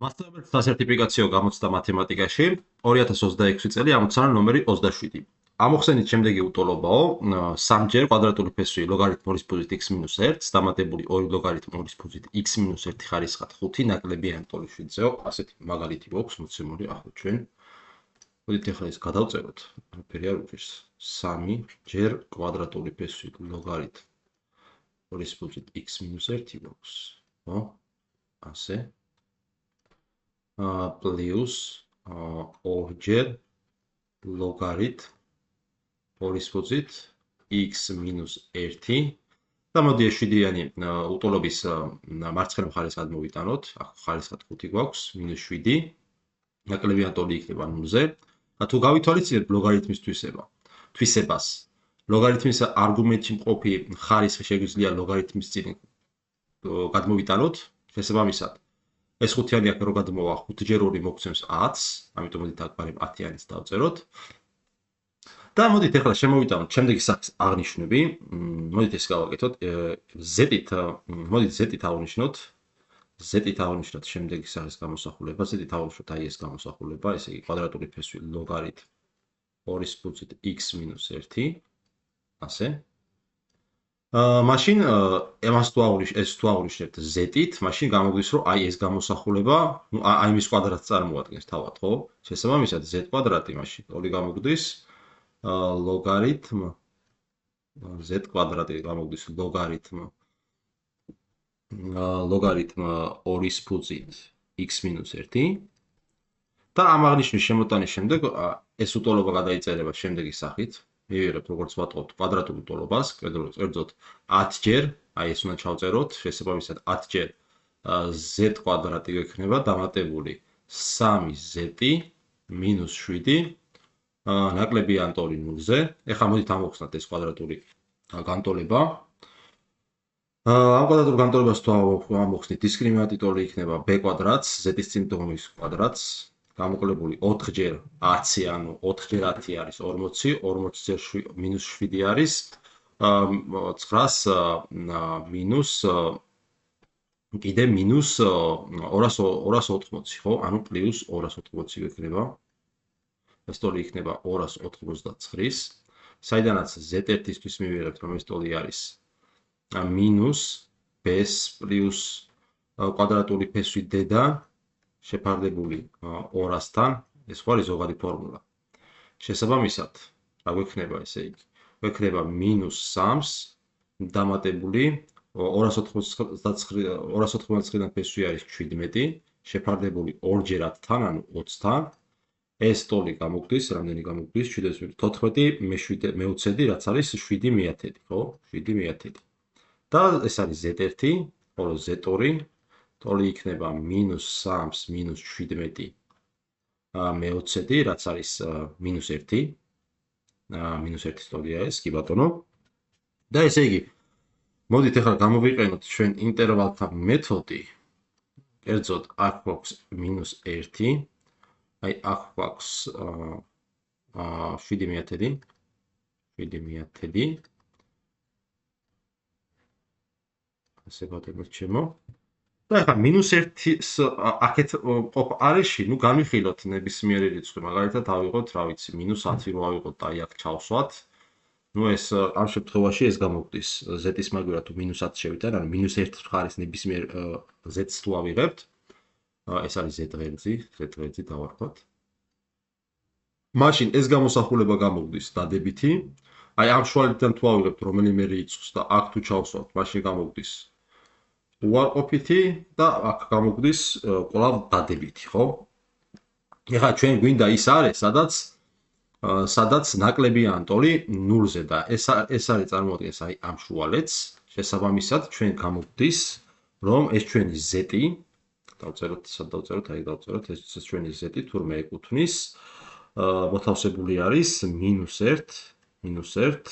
მასწავლებელთა სასერტიფიკაციო გამოცდა მათემატიკაში 2026 წელი ამოცანა ნომერი 27. ამოხსენით შემდეგი უტოლობაო: 3-ჯერ კვადრატული ფესვი ლოგარითმ 2 ფუძით x-1 დამატებული 2 ლოგარითმ 2 ფუძით x-1 ხარისხად 5 ნაკლები ან ტოლი 7-ზეო. ასეთი მაგალითი გვაქვს მოცემული ახლა ჩვენ. მოდით ახლა ეს გადავწეროთ. ფერი არ უჭირს. 3-ჯერ კვადრატული ფესვი ლოგარითმ 2 ფუძით x-1 გვაქვს. ხო? ასე. პლუს 2-ჯერ ლოგარითმ 2 ფუძით x-1 და მოდი ეს 7-იანი უტოლობის მარცხენა მხარეს გადმოვიტანოთ. აქ ხარისხად 5 გვაქვს, -7. ნაკლებიან ტოლი იქნება 0-ზე. და თუ გავითვალისწინებთ ლოგარითმის თვისებას, ლოგარითმის არგუმენტში მყოფი ხარისხი შეგვიძლია ლოგარითმის წინ გადმოვიტანოთ. შესაბამისად, ეს 5-იანი აქ რო გადმოვა 5-ჯერ 2 მოგცემს 10, ამიტომ მოდით აქ ბარემ 10-იანიც დავწეროთ. და მოდით ახლა შემოვიტანოთ შემდეგი სახის აღნიშვნები. მოდით ეს გავაკეთოთ. მოდით z-ით ავნიშნოთ. z-ით ავნიშნოთ შემდეგი სახის გამოსახულება. z-ით ავნიშნოთ აი ეს გამოსახულება, ესე იგი კვადრატული ფესვი ლოგარითმ 2 ფუძით x-1. ასე. მაშინ ეს თუ ავნიშნებთ z-ით, მაშინ გამოგვდის, რომ აი ეს გამოსახულება, აი მის კვადრატს წარმოადგენს თავად, ხო? შესაბამისად z კვადრატი მაშინ ტოლი გამოგვდის ლოგარითმ z კვადრატი გამოგვდის ლოგარითმ 2 ფუძით x-1 და ამ აღნიშნის შემოტანის შემდეგ ეს უტოლობა გადაიწერება შემდეგი სახით. მივიღებთ როგორც ვატყობთ კვადრატულ უტოლობას, კერძოდ 10-ჯერ, აი ეს უნდა ჩავწეროთ, შესაბამისად 10-ჯერ z კვადრატი გვექნება დამატებული 3z - 7 ნაკლები ან ტოლი 0-ზე. ეხლა მოდით ამოვხსნათ ეს კვადრატული განტოლება. ამ კვადრატულ განტოლებას თუ ამოვხსნით, დისკრიმინანტი ტოლი იქნება b კვადრატს, z-ის წინ დომის კვადრატს, გამოკლებული 4-ჯერ 10, ანუ 4-ჯერ 10 არის 40, 40-ჯერ -7 არის 900 minus კიდე -280, ხო? ანუ პლუს 280 გვექნება. ეს ტოლი იქნება 289, საიდანაც z1-ისთვის მივიღებთ, რომ ეს ტოლი არის მინუს b-ს პლუს კვადრატული ფესვი დედა შეფარდებული 200-თან, ეს ხო არის ზოგადი ფორმულა. შესაბამისად, რა გვექნება ესე იგი? გვექნება -3-ს დამატებული 289-დან ფესვი არის 17, შეფარდებული 2-ჯერ 10-თან, ანუ 20-თან. ეს ტოლი გამოგვდის, რამდენი გამოგვდის? 14 მე-20, რაც არის 7/10, ხო? 7/10. და ეს არის z1, ხოლო z2 ტოლი იქნება -3-ს -17 მე-20, რაც არის -1. -1 ტოლია ეს, კი ბატონო. და ესე იგი, მოდით ახლა გამოვიყენოთ ჩვენ ინტერვალთა მეთოდი. კერძოდ აქ გვაქვს -1, აი აქ გვაქვს 7/10. ასე ბატონო ჩემო. და ახლა -1-ს აქეთ ყოფ არეში, ნუ განვიხილოთ ნებისმიერი რიცხვი, მაგალითად ავიღოთ, რა ვიცი, -10 რო ავიღოთ და აი აქ ჩავსვათ. ნუ ეს ამ შემთხვევაში ეს გამოგვდის z-ის მაგვირა თუ -10 შევიტან, ანუ -1 მხარეს ნებისმიერ z-ს თუ ავიღებთ, ეს არის z ღერძი დავარქვათ. მაშინ ეს გამოსახულება გამოგვდის დადებითი. აი ამ შუალედიდან თუ ავიღებთ რომელიმე რიცხვს და აქ თუ ჩავსვათ, მაშინ გამოგვდის უარყოფითი და აქ გამოგვდის კვლავ დადებითი, ხო? ეხლა ჩვენ გვინდა ის არის, სადაც ნაკლებიან ტოლი 0-ზე და ეს არის წარმოადგენს აი ამ შუალედს. შესაბამისად, ჩვენ გამოგვდის, რომ ეს ჩვენი z-ი, დავწეროთ, აი დავწეროთ, ეს ჩვენი z-ი თურმე ეკუთვნის მოთავსებული არის -1 7/10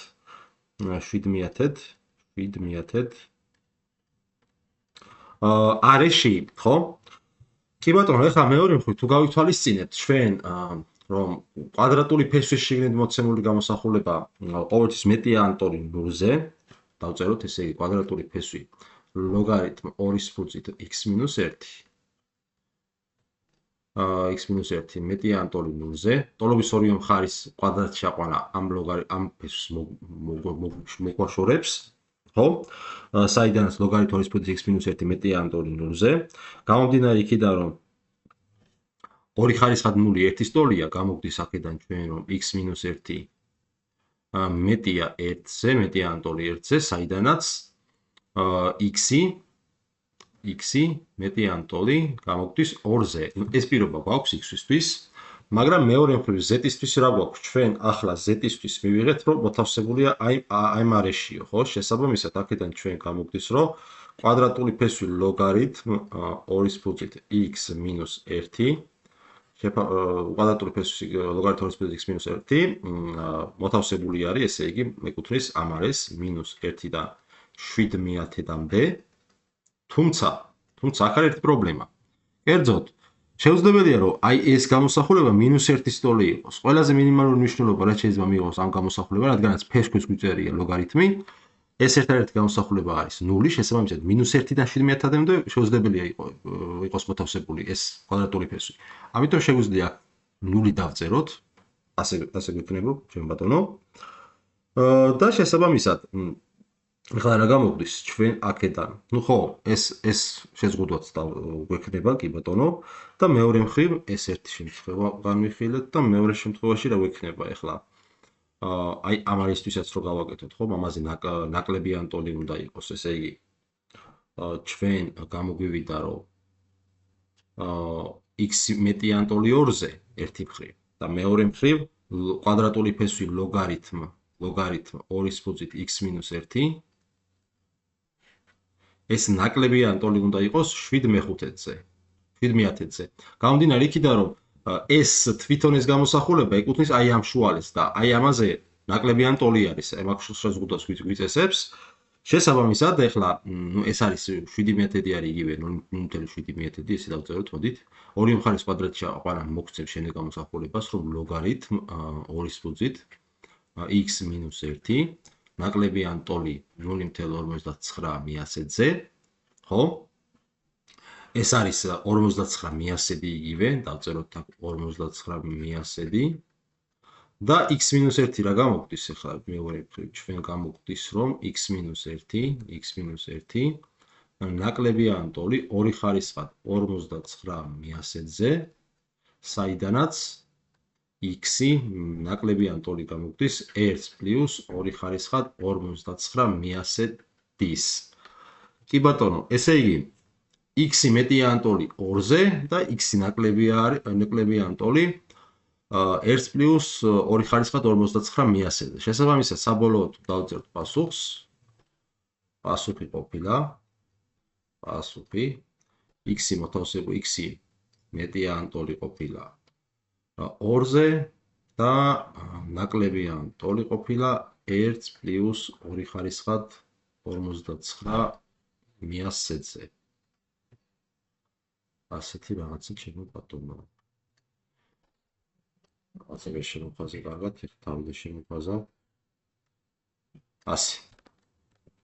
არეში, ხო? კი ბატონო, ეხლა მეორე მხრივ თუ გავითვალისწინებთ ჩვენ რომ კვადრატული ფესვის შიგნით მოცემული გამოსახულება ყოველთვის მეტია ან ტოლი 0-ზე, დავწეროთ ესე იგი კვადრატული ფესვი ლოგარითმ 2 ფუძით x-1 x-1 მეტია ან ტოლი 0-ზე. ტოლობის ორივე მხარის კვადრატში აყვანა ამ ფესვს მოგვაშორებს, ხო? საიდანაც ლოგარითმ 2 x-1 მეტია ან ტოლი 0-ზე. გამომდინარე იქიდან, რომ ორი ხარისხად 0 ერთის ტოლია, გამოგვდის აქედან ჩვენ, რომ x-1 მეტია 1-ზე, მეტია ან ტოლი 1-ზე, საიდანაც x-ი მეტია ან ტოლი გამოგვდის 2-ზე. ეს პირობა გვაქვს x-ისთვის, მაგრამ მეორე მხრივ z-ისთვის რა გვაქვს? ჩვენ ახლა z-ისთვის მივიღეთ, რომ მოთავსებულია აი ამ არეშიო, ხო? შესაბამისად, აქედან ჩვენ გამოგვდის, რომ კვადრატული ფესვი ლოგარითმ 2-ის ფუძით x-1 კვადრატული ფესვი ლოგარითმ 2-ის ფუძით x-1 მოთავსებული არის, ესე იგი, მეკუთვნის ამ არეს -1-დან 7/10-მდე. თუმცა აქ არის ერთი პრობლემა. კერძოდ, შეუძლებელია, რომ აი ეს გამოსახულება -1-ის ტოლი იყოს. ყველაზე მინიმალური მნიშვნელობა რაც შეიძლება მიიღოს ამ გამოსახულება, რადგანაც ფესვს გვიწერია ლოგარითმი, ეს ერთადერთი გამოსახულება არის 0, შესაბამისად -1-დან 7/10-მდე შეუძლებელია იყოს მოთავსებული ეს კვადრატული ფესვი. ამიტომ შეგვიძლია 0 დავწეროთ, ასე გვექნება, ჩვენ ბატონო. და შესაბამისად ახლა რა გამოგვდის ჩვენ აქედან? ნუ ხო, ეს შეზღუდვაც გვექნება, კი ბატონო, და მეორე მხრივ ეს ერთი შემთხვევა განვიხილეთ და მეორე შემთხვევაში რა გვექნება ახლა? აი ამ არისთვისაც რო გავაკეთოთ, ხო, ამაზე ნაკლებიან ტოლი უნდა იყოს, ესე იგი ჩვენ გამოგვივიდა, რომ x მეტია ან ტოლი 2-ზე ერთი მხრივ და მეორე მხრივ კვადრატული ფესვი ლოგარითმ 2-ის ფუძით x-1 ეს ნაკლებიან ტოლი უნდა იყოს 7/5-ზე. გამომდინარე იქიდან, რომ ეს თვითონ ეს გამოსახულება ეკუთვნის აი ამ შუალედს და აი ამაზე ნაკლებიან ტოლი არის, მაგ შეზღუდვას გვიწესებს. შესაბამისად, ახლა ეს არის 7/10 არის იგივე 0.7/10, ესე დავწეროთ, მოდით. ორი მხარის კვადრატში აყვანა მოგცემ შემდეგ გამოსახულებას, რომ ლოგარითმ 2-ის ფუძით x-1 ნაკლებიან ტოლი 0.59/100-ზე, ხო? ეს არის 59/100 იგივე, დავწეროთ აქ 59/100 და x-1 რა გამოგვდის ახლა მეორე მხრივ ჩვენ გამოგვდის, რომ x-1 ნაკლებიან ტოლი 2 ხარისხად 59/100-ზე, საიდანაც x-ი ნაკლებიან ტოლი გამოგვდის 1 + 2 ხარისხად 59/100-დის. კი ბატონო, ესე იგი x-ი მეტია ან ტოლი 2-ზე და x-ი ნაკლებიან ტოლი 1 + 2 ხარისხად 59/100-ზე. შესაბამისად, საბოლოოდ დავწერთ პასუხს. პასუხი ყოფილა x-ი მოთავსებული x-ი მეტია ან ტოლი ყოფილა 2-ზე და ნაკლებიან ტოლი ყოფილა 1 + 2 ხარისხად 59/100-ზე. ასეთი რაღაცა ჩემო ბატონო. ასე შემოფაზე კარგად, თავი შემოფაზავ. ასე